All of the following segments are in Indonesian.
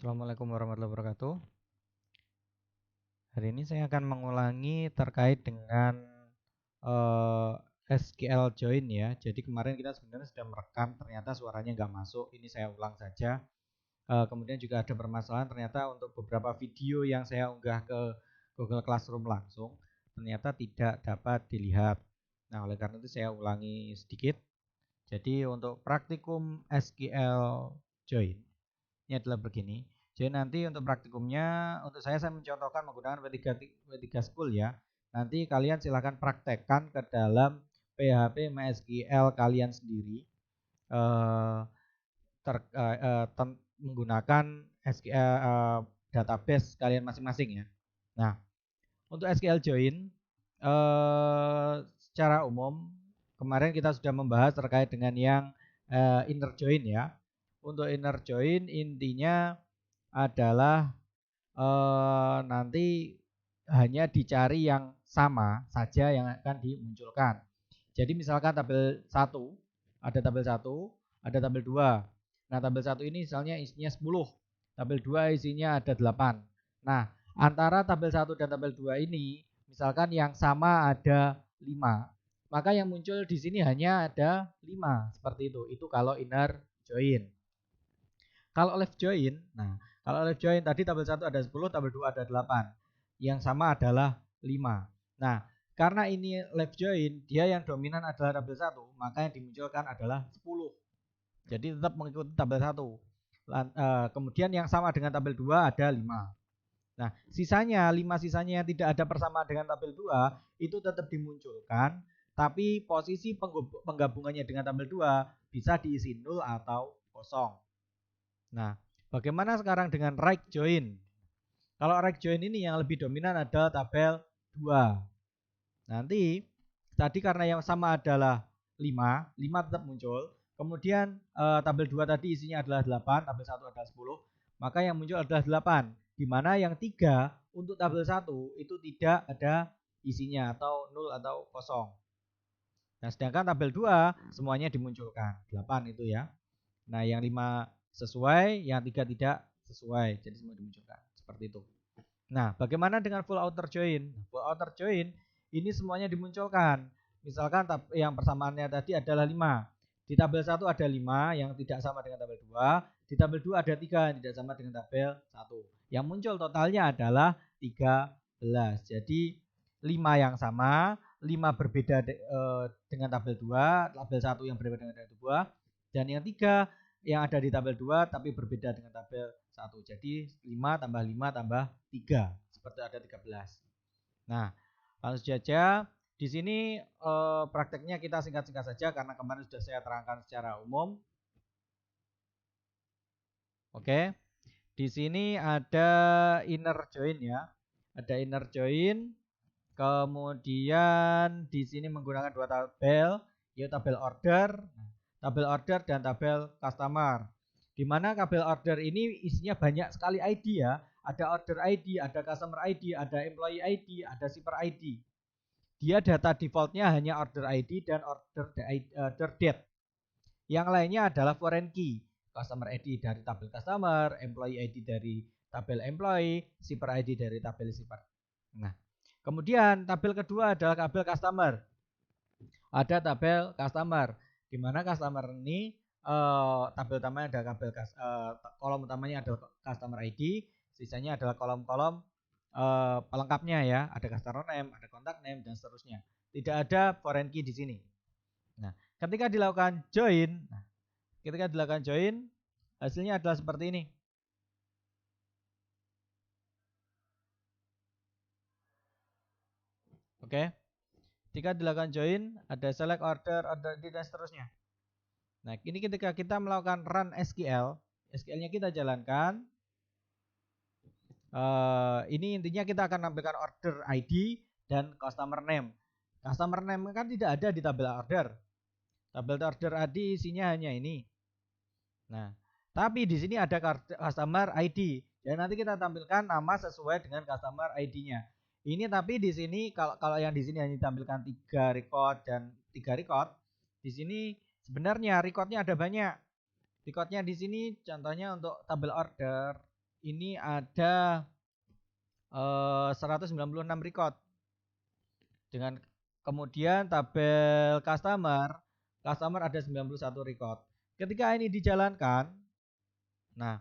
Assalamualaikum warahmatullahi wabarakatuh. Hari ini saya akan mengulangi terkait dengan eh, SQL join ya. Jadi kemarin kita sebenarnya sudah merekam, ternyata suaranya nggak masuk. Ini saya ulang saja. Kemudian juga ada permasalahan ternyata untuk beberapa video yang saya unggah ke Google Classroom langsung, ternyata tidak dapat dilihat. Nah, oleh karena itu saya ulangi sedikit. Jadi untuk praktikum SQL join ini adalah begini. Jadi nanti untuk praktikumnya, untuk saya mencontohkan menggunakan W3 School ya. Nanti kalian silahkan praktekkan ke dalam PHP MySQL kalian sendiri eh, menggunakan SQL database kalian masing-masing ya. Nah, untuk SQL join secara umum kemarin kita sudah membahas terkait dengan yang inner join ya. Untuk inner join intinya adalah nanti hanya dicari yang sama saja yang akan dimunculkan. Jadi misalkan tabel 1, ada tabel 1, ada tabel 2. Nah, tabel 1 ini misalnya isinya 10, tabel 2 isinya ada 8. Nah, antara tabel 1 dan tabel 2 ini misalkan yang sama ada 5. Maka yang muncul di sini hanya ada 5, seperti itu. Itu kalau inner join. Kalau left join, nah kalau left join tadi tabel 1 ada 10, tabel 2 ada 8. Yang sama adalah 5. Nah, karena ini left join, dia yang dominan adalah tabel 1, maka yang dimunculkan adalah 10. Jadi tetap mengikuti tabel 1. Kemudian yang sama dengan tabel 2 ada 5. Nah, sisanya 5 sisanya yang tidak ada persamaan dengan tabel 2 itu tetap dimunculkan, tapi posisi penggabungannya dengan tabel 2 bisa diisi 0 atau kosong. Nah, bagaimana sekarang dengan right join? Kalau right join ini yang lebih dominan adalah tabel 2. Nanti tadi karena yang sama adalah 5, 5 tetap muncul. Kemudian tabel 2 tadi isinya adalah 8, tabel 1 adalah 10. Maka yang muncul adalah 8. Di mana yang 3 untuk tabel 1 itu tidak ada isinya atau 0 atau kosong. Nah, sedangkan tabel 2 semuanya dimunculkan. 8 itu ya. Nah, yang 5 sesuai, yang 3 tidak sesuai. Jadi semua dimunculkan. Seperti itu. Nah, bagaimana dengan full outer join? Full outer join ini semuanya dimunculkan. Misalkan yang persamaannya tadi adalah 5. Di tabel 1 ada 5 yang tidak sama dengan tabel 2. Di tabel 2 ada 3 yang tidak sama dengan tabel 1. Yang muncul totalnya adalah 13. Jadi 5 yang sama, 5 berbeda dengan tabel 2, tabel 1 yang berbeda dengan tabel 2, dan yang 3 yang ada di tabel 2 tapi berbeda dengan tabel 1. Jadi 5 tambah 5 tambah 3. Seperti ada 13. Nah, langsung saja di sini prakteknya kita singkat-singkat saja karena kemarin sudah saya terangkan secara umum. Oke. Di sini ada inner join ya. Ada inner join. Kemudian di sini menggunakan dua tabel, yaitu tabel order dan tabel customer. Di mana tabel order ini isinya banyak sekali ID ya. Ada order ID, ada customer ID, ada employee ID, ada shipper ID. Dia data defaultnya hanya order ID dan order date. Yang lainnya adalah foreign key. Customer ID dari tabel customer, employee ID dari tabel employee, shipper ID dari tabel shipper. Nah, kemudian tabel kedua adalah tabel customer. Ada tabel customer, di mana customer ini tabel utamanya ada tabel kolom utamanya adalah customer ID, sisanya adalah kolom-kolom pelengkapnya ya, ada customer name, ada contact name dan seterusnya. Tidak ada foreign key di sini. Nah, ketika dilakukan join, hasilnya adalah seperti ini. Oke. Ketika dilakukan join, ada select order, order ID dan seterusnya. Nah, ini ketika kita melakukan run SQL, SQL-nya kita jalankan. Ini intinya kita akan nampilkan order ID dan customer name. Customer name kan tidak ada di tabel order. Tabel order ID isinya hanya ini. Nah, tapi di sini ada customer ID. Dan nanti kita tampilkan nama sesuai dengan customer ID-nya. Ini tapi di sini kalau yang di sini hanya ditampilkan 3 record dan 3 record, di sini sebenarnya recordnya ada banyak. Recordnya di sini contohnya untuk tabel order ini ada 196 record. Dengan kemudian tabel customer ada 91 record. Ketika ini dijalankan, nah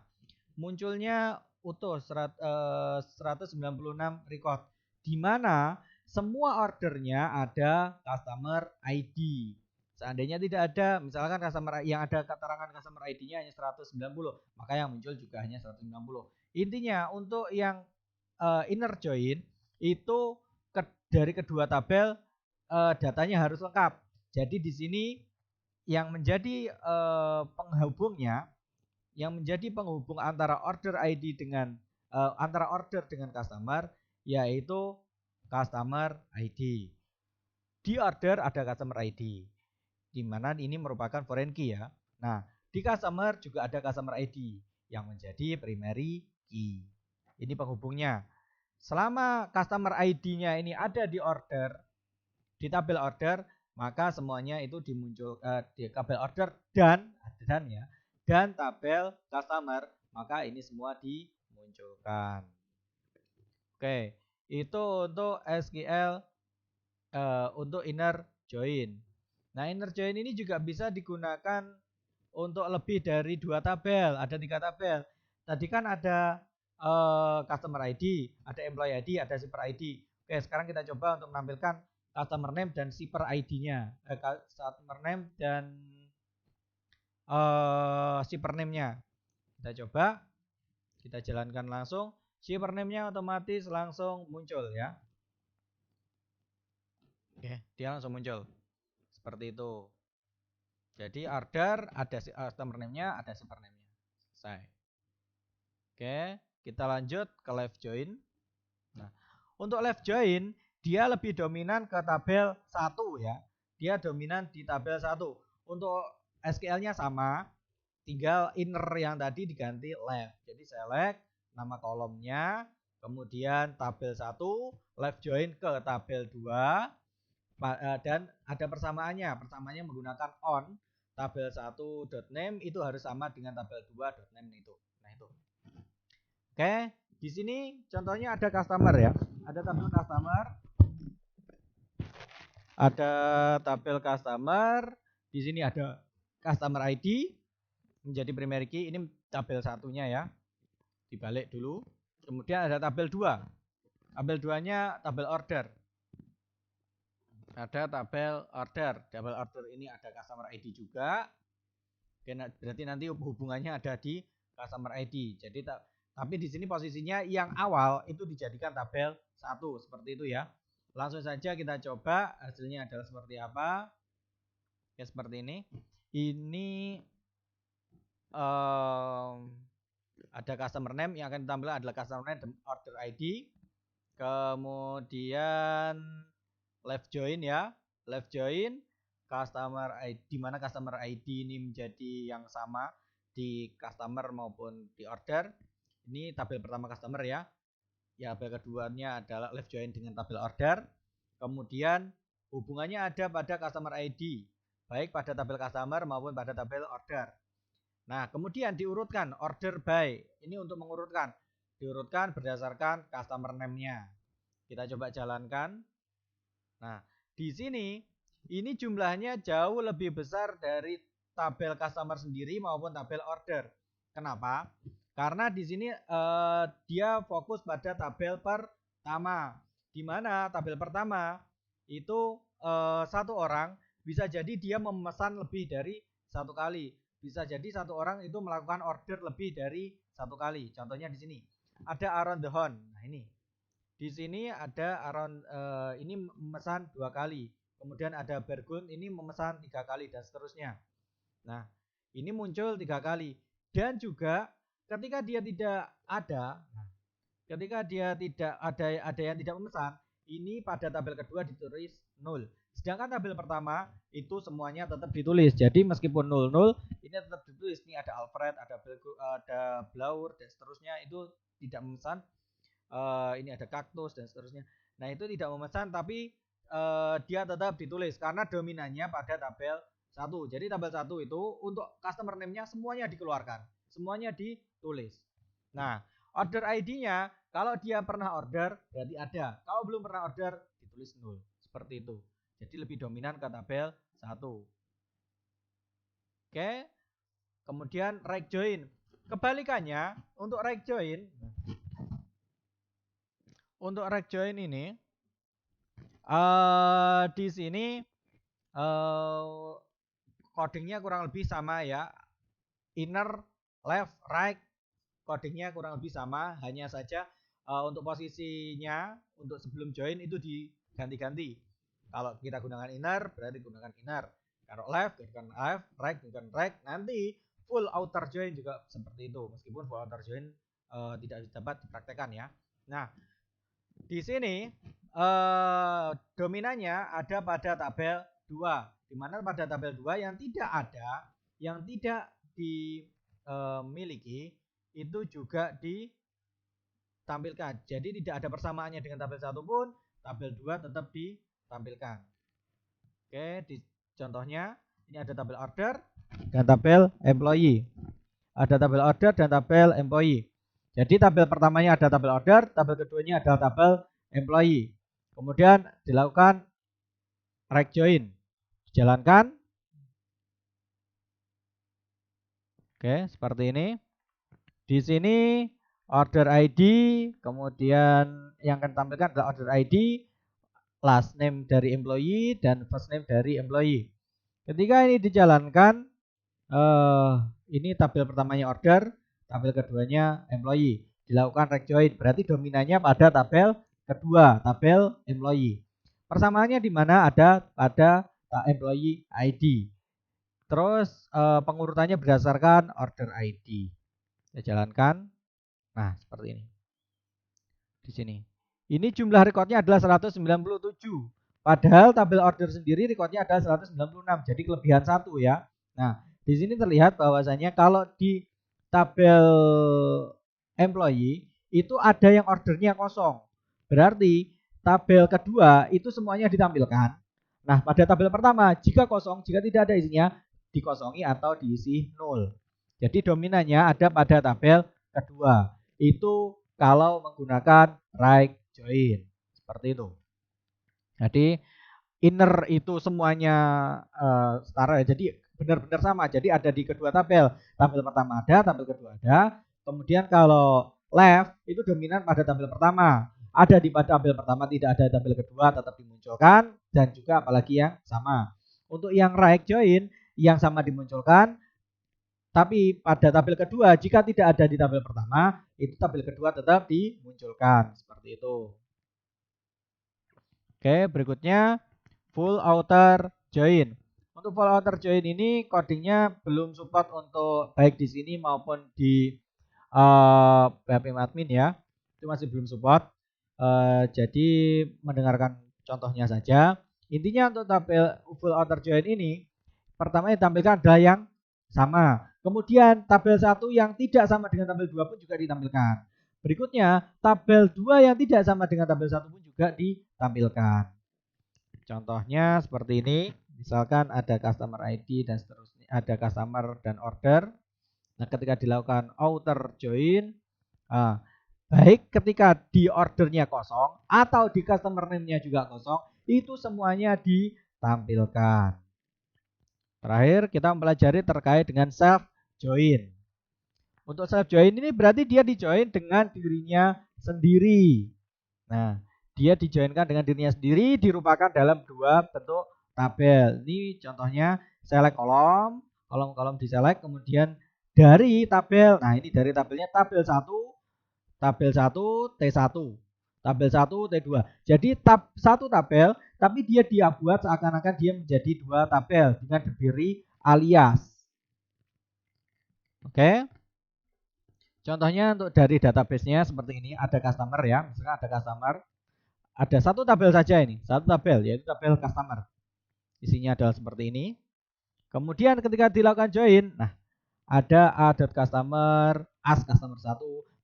munculnya utuh 196 record, di mana semua ordernya ada customer ID. Seandainya tidak ada, misalkan customer yang ada keterangan customer ID-nya hanya 190, maka yang muncul juga hanya 190. Intinya untuk yang inner join itu dari kedua tabel datanya harus lengkap. Jadi di sini yang menjadi penghubungnya, yang menjadi penghubung antara order ID dengan antara order dengan customer, yaitu customer ID. Di order ada customer ID, di mana ini merupakan foreign key ya. Nah, di customer juga ada customer ID yang menjadi primary key. Ini penghubungnya. Selama customer ID-nya ini ada di order, di tabel order, maka semuanya itu dimuncul di tabel order dan tabel customer, maka ini semua dimunculkan. Oke, itu untuk SQL untuk inner join. Nah, inner join ini juga bisa digunakan untuk lebih dari 2 tabel, ada 3 tabel. Tadi kan ada customer ID, ada employee ID, ada shipper ID. Oke, sekarang kita coba untuk menampilkan customer name dan shipper ID-nya. Customer name dan shipper name-nya. Kita coba, kita jalankan langsung. Shipper name-nya otomatis langsung muncul ya. Oke, dia langsung muncul. Seperti itu. Jadi order ada customer name-nya, ada shipper name-nya. Selesai. Oke, kita lanjut ke left join. Nah, untuk left join dia lebih dominan ke tabel 1 ya. Dia dominan di tabel 1. Untuk SQL-nya sama, tinggal inner yang tadi diganti left. Jadi select nama kolomnya, kemudian tabel 1, left join ke tabel 2, dan ada persamaannya. Persamaannya menggunakan on. Tabel 1.name itu harus sama dengan tabel 2.name itu. Nah, itu. Oke, di sini contohnya ada customer ya. Ada tabel customer. Ada tabel customer. Di sini ada customer ID menjadi primary key. Ini tabel satunya ya. Dibalik dulu. Kemudian ada tabel 2. Tabel 2-nya tabel order. Ada tabel order. Tabel order ini ada customer ID juga. Oke, berarti nanti hubungannya ada di customer ID. Jadi tapi di sini posisinya yang awal itu dijadikan tabel 1 seperti itu ya. Langsung saja kita coba hasilnya adalah seperti apa. Ya seperti ini. Ini ada customer name, yang akan ditampilkan adalah customer name dan order ID. Kemudian left join ya. Left join customer ID, di mana customer ID ini menjadi yang sama di customer maupun di order. Ini tabel pertama customer ya. Ya, tabel keduanya adalah left join dengan tabel order. Kemudian hubungannya ada pada customer ID, baik pada tabel customer maupun pada tabel order. Nah, kemudian diurutkan order by. Ini untuk mengurutkan. Diurutkan berdasarkan customer name-nya. Kita coba jalankan. Nah, di sini ini jumlahnya jauh lebih besar dari tabel customer sendiri maupun tabel order. Kenapa? Karena di sini dia fokus pada tabel pertama. Di mana tabel pertama itu satu orang bisa jadi dia memesan lebih dari satu kali. Bisa jadi satu orang itu melakukan order lebih dari satu kali. Contohnya di sini ada around the horn. Nah, ini di sini ada around ini memesan 2 kali. Kemudian ada Bergun ini memesan 3 kali dan seterusnya. Nah, ini muncul 3 kali. Dan juga ketika dia tidak ada, ketika dia tidak ada yang tidak memesan, ini pada tabel kedua ditulis 0. Sedangkan tabel pertama itu semuanya tetap ditulis. Jadi meskipun 00 ini tetap ditulis. Ini ada Alfred, ada Blaur dan seterusnya itu tidak memesan. Ini ada kaktus dan seterusnya. Nah, itu tidak memesan tapi dia tetap ditulis karena dominannya pada tabel 1. Jadi tabel 1 itu untuk customer name-nya semuanya dikeluarkan. Semuanya ditulis. Nah, Order ID-nya, kalau dia pernah order berarti ada. Kalau belum pernah order ditulis 0. Seperti itu. Jadi lebih dominan ke tabel 1. Oke. Kemudian right join. Kebalikannya, untuk right join ini di sini codingnya kurang lebih sama ya. Inner, left, right codingnya kurang lebih sama, hanya saja untuk posisinya untuk sebelum join itu diganti-ganti. Kalau kita gunakan inner berarti gunakan inner. Kalau left gunakan left, right gunakan right. Nanti full outer join juga seperti itu. Meskipun full outer join tidak dapat dipraktekkan ya. Nah, di sini dominannya ada pada tabel 2. Di mana pada tabel 2 yang tidak dimiliki itu juga ditampilkan. Jadi tidak ada persamaannya dengan tabel 1 pun, tabel 2 tetap ditampilkan. Oke, contohnya ini ada tabel order dan tabel employee. Ada tabel order dan tabel employee. Jadi tabel pertamanya ada tabel order, tabel keduanya adalah tabel employee. Kemudian dilakukan right join. Dijalankan. Oke, seperti ini. Di sini order ID, kemudian yang akan tampilkan adalah order ID, last name dari employee dan first name dari employee. Ketika ini dijalankan, ini tabel pertamanya order, tabel keduanya employee. Dilakukan right join, berarti dominannya pada tabel kedua, tabel employee. Persamaannya di mana ada pada employee ID. Terus pengurutannya berdasarkan order ID. Kita jalankan. Nah, seperti ini. Di sini. Ini jumlah recordnya adalah 197. Padahal tabel order sendiri recordnya adalah 196. Jadi kelebihan 1 ya. Nah, di sini terlihat bahwasanya kalau di tabel employee itu ada yang ordernya kosong. Berarti tabel kedua itu semuanya ditampilkan. Nah, pada tabel pertama jika kosong, jika tidak ada isinya dikosongi atau diisi 0. Jadi dominannya ada pada tabel kedua. Itu kalau menggunakan right join. Seperti itu. Jadi inner itu semuanya setara. Jadi benar-benar sama. Jadi ada di kedua tabel. Tabel pertama ada, tabel kedua ada. Kemudian kalau left itu dominan pada tabel pertama. Ada di pada tabel pertama, tidak ada tabel kedua tetap dimunculkan. Dan juga apalagi yang sama. Untuk yang right join yang sama dimunculkan. Tapi pada tabel kedua, jika tidak ada di tabel pertama, itu tabel kedua tetap dimunculkan. Seperti itu. Oke, berikutnya full outer join. Untuk full outer join ini codingnya belum support untuk baik di sini maupun di PHP admin ya. Itu masih belum support. Jadi mendengarkan contohnya saja. Intinya untuk tabel full outer join ini, pertama yang ditampilkan adalah yang sama. Kemudian tabel 1 yang tidak sama dengan tabel 2 pun juga ditampilkan. Berikutnya tabel 2 yang tidak sama dengan tabel 1 pun juga ditampilkan. Contohnya seperti ini. Misalkan ada customer ID dan seterusnya, ada customer dan order. Nah, ketika dilakukan outer join, baik ketika di ordernya kosong atau di customer name-nya juga kosong, itu semuanya ditampilkan. Terakhir kita mempelajari terkait dengan self join. Untuk self join ini berarti dia di-join dengan dirinya sendiri. Nah, dia di-joinkan dengan dirinya sendiri dirupakan dalam dua bentuk tabel. Ini contohnya select kolom, kolom-kolom di-select, kemudian dari tabel. Nah, ini dari tabelnya tabel 1, T1, tabel 1, T2. Jadi satu tabel, tapi dia buat seakan-akan dia menjadi dua tabel dengan diberi alias. Oke. Contohnya untuk dari database-nya seperti ini, ada customer ya, misalkan ada customer, ada satu tabel saja ini, satu tabel yaitu tabel customer. Isinya adalah seperti ini. Kemudian ketika dilakukan join, nah ada a.customer, as customer 1,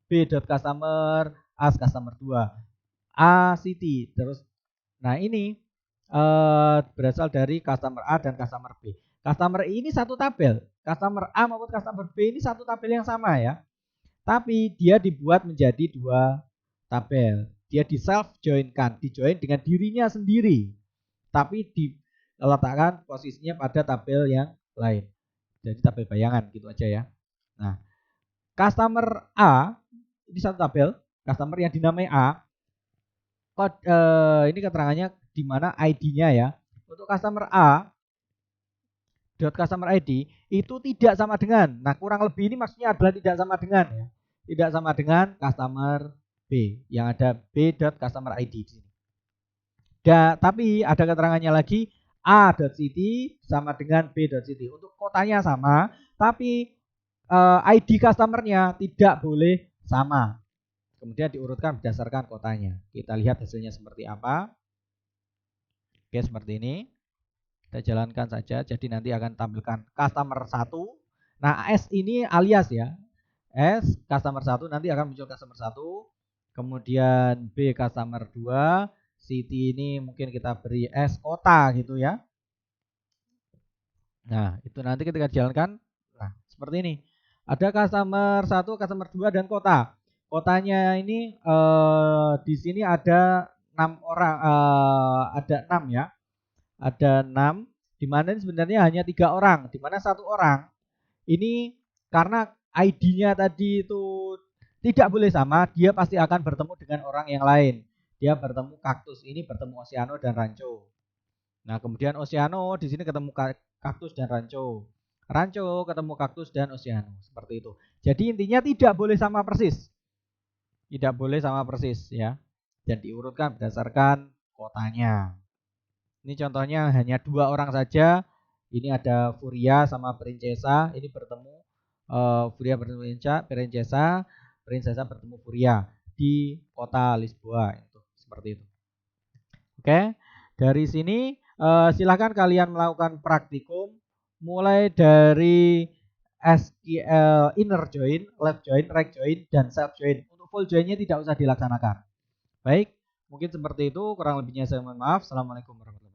b.customer, as customer 2, a city terus. Nah, ini berasal dari customer A dan customer B. Customer ini satu tabel, customer A maupun customer B ini satu tabel yang sama ya. Tapi dia dibuat menjadi dua tabel. Dia di self joinkan, dijoin dengan dirinya sendiri. Tapi diletakkan posisinya pada tabel yang lain. Jadi tabel bayangan gitu aja ya. Nah, customer A ini satu tabel, customer yang dinamai A. Ini keterangannya di mana ID-nya ya. Untuk customer A customer ID itu tidak sama dengan. Nah, kurang lebih ini maksudnya adalah tidak sama dengan ya. Tidak sama dengan customer B yang ada b.customer ID di sini. Tapi ada keterangannya lagi a.city sama dengan b.city. Untuk kotanya sama, tapi ID customernya tidak boleh sama. Kemudian diurutkan berdasarkan kotanya. Kita lihat hasilnya seperti apa. Oke, seperti ini. Kita jalankan saja. Jadi nanti akan tampilkan customer 1. Nah, S ini alias ya. S customer 1 nanti akan muncul customer 1. Kemudian B customer 2. City ini mungkin kita beri S kota gitu ya. Nah, itu nanti ketika dijalankan. Nah, seperti ini. Ada customer 1, customer 2 dan kota. Kotanya ini di sini ada 6 orang, ada 6 ya. Ada 6, di mana sebenarnya hanya 3 orang, di mana 1 orang ini karena ID-nya tadi itu tidak boleh sama, dia pasti akan bertemu dengan orang yang lain. Dia bertemu kaktus ini, bertemu Oceano dan Rancho. Nah, kemudian Oceano di sini ketemu kaktus dan Rancho. Rancho ketemu kaktus dan Oceano, seperti itu. Jadi intinya tidak boleh sama persis. Tidak boleh sama persis ya. Dan diurutkan berdasarkan kotanya. Ini contohnya hanya 2 orang saja. Ini ada Furia sama Princesa. Ini bertemu Furia bertemu Princesa, Princesa bertemu Furia di kota Lisboa. Itu seperti itu. Oke, dari sini silakan kalian melakukan praktikum mulai dari SQL inner join, left join, right join, dan self join. Untuk full joinnya tidak usah dilaksanakan. Baik, mungkin seperti itu. Kurang lebihnya saya mohon maaf. Assalamualaikum warahmatullahi wabarakatuh.